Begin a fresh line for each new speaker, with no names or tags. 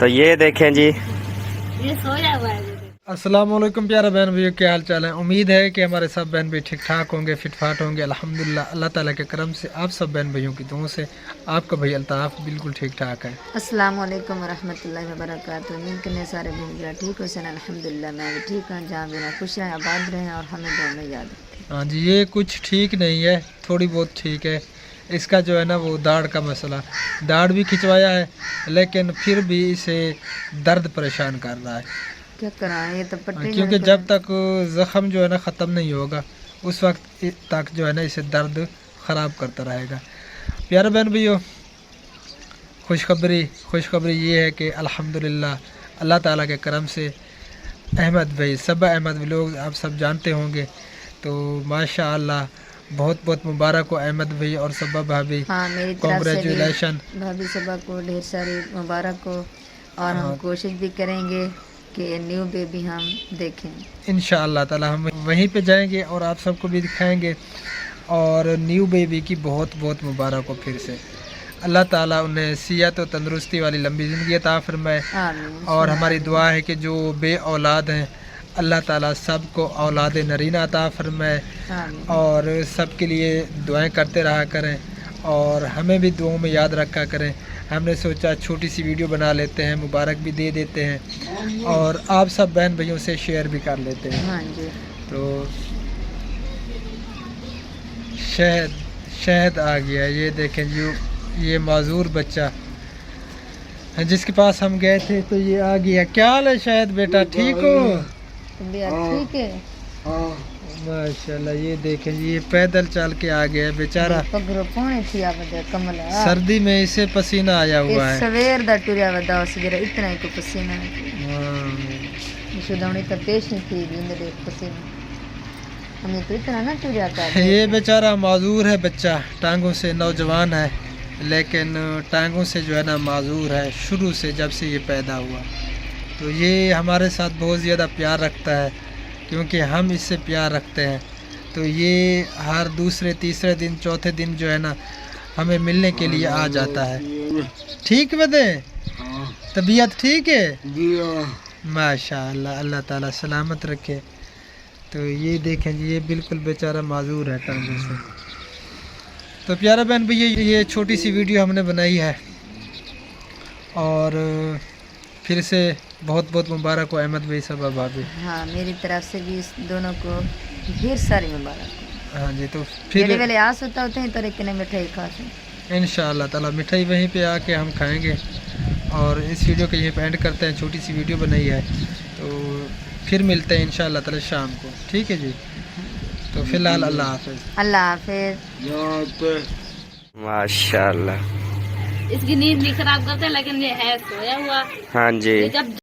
تو یہ دیکھیں جی،
یہ سویا ہوا ہے۔
السلام علیکم پیارے بہن بھائیوں، کیا حال چال ہے؟ امید ہے کہ ہمارے سب بہن بھائی ٹھیک ٹھاک ہوں گے، فٹ فاٹ ہوں گے الحمدللہ۔ اللہ تعالیٰ کے کرم سے آپ سب بہن بھائیوں کی دعاؤں سے آپ کا بھائی الطاف بالکل ٹھیک ٹھاک ہے۔
السلام علیکم ورحمۃ اللہ وبرکاتہ۔ امید کرنے سارے بہن بھائی ٹھیک ہو سن، الحمدللہ میں بھی ٹھیک ہوں۔ جہاں بنا خوش رہیں، آباد رہیں اور ہمیں دعا میں یاد رکھیں۔
ہاں جی، یہ کچھ ٹھیک نہیں ہے، تھوڑی بہت ٹھیک ہے۔ اس کا جو ہے نا وہ داڑھ کا مسئلہ، داڑھ بھی کھنچوایا ہے لیکن پھر بھی اسے درد پریشان کر رہا ہے،
کیا کرائیں، یہ تو پٹی
کیونکہ جب تک زخم جو ہے نا ختم نہیں ہوگا اس وقت تک جو ہے نا اسے درد خراب کرتا رہے گا۔ پیارے بہن بھائیو، خوشخبری یہ ہے کہ الحمدللہ اللہ تعالیٰ کے کرم سے احمد بھائی، صبا احمد لوگ آپ سب جانتے ہوں گے، تو ماشاء اللہ بہت بہت مبارک ہو احمد بھائی اور صبا بھابھی،
ہاں میری طرف سے
کانگریچولیشن۔
بھابھی صبا کو ڈھیر ساری مبارک ہو، اور ہم کوشش بھی کریں گے کہ نیو بیبی ہم دیکھیں
انشاءاللہ تعالیٰ ہم وہیں پہ جائیں گے اور آپ سب کو بھی دکھائیں گے، اور نیو بیبی کی بہت بہت مبارک ہو پھر سے۔ اللہ تعالیٰ انہیں صحت و تندرستی والی لمبی زندگی عطا فرمائے،
آمین۔
اور ہماری دعا ہے کہ جو بے اولاد ہیں اللہ تعالیٰ سب کو اولاد نرینہ عطا فرمائے،
آمین۔
اور سب کے لیے دعائیں کرتے رہا کریں اور ہمیں بھی دعاؤں میں یاد رکھا کریں۔ ہم نے سوچا چھوٹی سی ویڈیو بنا لیتے ہیں، مبارک بھی دے دیتے ہیں اور آپ سب بہن بھائیوں سے شیئر بھی کر لیتے ہیں۔
ہاں جی،
تو شہد آ گیا، یہ دیکھیں جی، یہ معذور بچہ جس کے پاس ہم گئے تھے تو یہ آ گیا۔ کیا حال ہے شہد بیٹا، ٹھیک ہو؟
طبیعت ٹھیک ہے؟
ماشاءاللہ، یہ دیکھیں جی، یہ پیدل چل کے آ گیا بیچارہ،
پگرو پونے تھی آپ دے کمل
سردی میں اسے پسینہ آیا ہوا ہے۔
سویر دا ٹریا ودا اس جرا اتنا ہی کو پسینہ
ہاں،
شداونی تا پیش نہیں تھی میرے پسینہ، ہمیں تو اتنا نہ ٹریا کر
یہ بیچارہ معذور ہے بچہ، ٹانگوں سے نوجوان ہے لیکن ٹانگوں سے جو ہے نا معذور ہے شروع سے، جب سے یہ پیدا ہوا۔ تو یہ ہمارے ساتھ بہت زیادہ پیار رکھتا ہے کیونکہ ہم اس سے پیار رکھتے ہیں، تو یہ ہر دوسرے تیسرے دن چوتھے دن جو ہے نا ہمیں ملنے کے لیے آ جاتا ہے۔ ٹھیک بدے، طبیعت ٹھیک ہے؟ ماشاء اللہ، اللہ تعالیٰ سلامت رکھے۔ تو یہ دیکھیں جی، یہ بالکل بیچارہ معذور ہے ٹانگوں سے۔ تو پیارا بہن بھائی، یہ چھوٹی سی ویڈیو ہم نے بنائی ہے، اور پھر سے بہت بہت مبارک ہو احمد بھائی، صبا بھابھی۔
ہاں میری طرف سے بھی اس دونوں کو ڈھیر ساری مبارک ہو۔
ہاں جی، تو
پھر
پھر
ویلے آس ہوتا ہوتے ہیں تو ایک نے مٹھائی کھا سیں
انشاءاللہ تعالیٰ مٹھائی وہیں پہ آ کے ہم کھائیں گے، اور اس ویڈیو کو یہیں پہ اینڈ کرتے ہیں۔ چھوٹی سی ویڈیو بنائی ہے، تو پھر ملتے ہیں انشاءاللہ تعالیٰ شام کو، ٹھیک ہے جی؟ تو فی الحال اللہ حافظ۔
اللہ حافظ۔
ماشاءاللہ۔
اس کی نیند بھی خراب کرتے ہیں لیکن یہ ہے سویا ہوا،
ہاں جی،
یہ جب